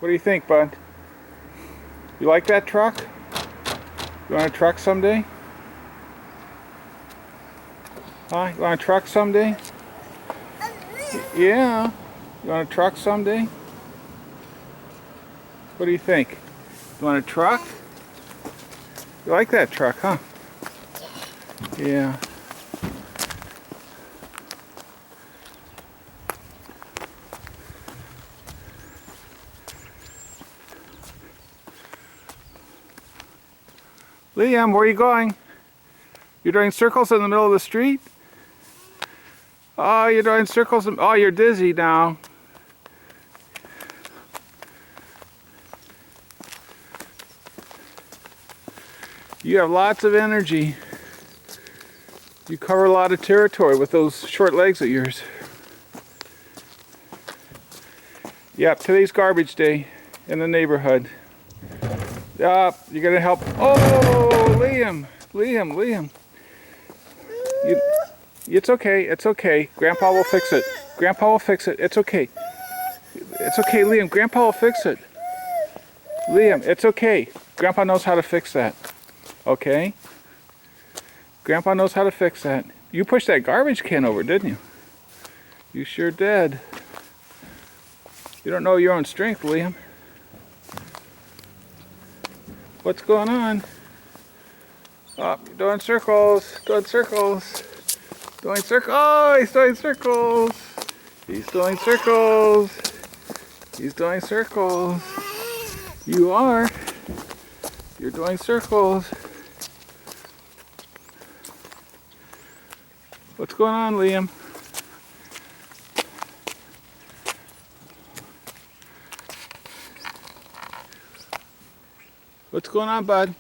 What do you think, bud? You like that truck? You want a truck someday? Huh? You want a truck someday? Yeah. You want a truck someday? What do you think? You want a truck? You like that truck, huh? Yeah. Liam, where are you going? You're doing circles in the middle of the street? Oh, you're doing circles. Oh, you're dizzy now. You have lots of energy. You cover a lot of territory with those short legs of yours. Yep, today's garbage day in the neighborhood. Yep, you're gonna help. Oh, Liam. It's okay, it's okay. Grandpa will fix it. Grandpa will fix it. It's okay. It's okay, Liam. Grandpa will fix it. Liam, it's okay. Grandpa knows how to fix that. Okay? Grandpa knows how to fix that. You pushed that garbage can over, didn't you? You sure did. You don't know your own strength, Liam. What's going on? Oh, you're doing circles. Doing circles. Doing circles. Oh, he's doing circles. He's doing circles. He's doing circles. You are. You're doing circles. What's going on, Liam? What's going on, bud?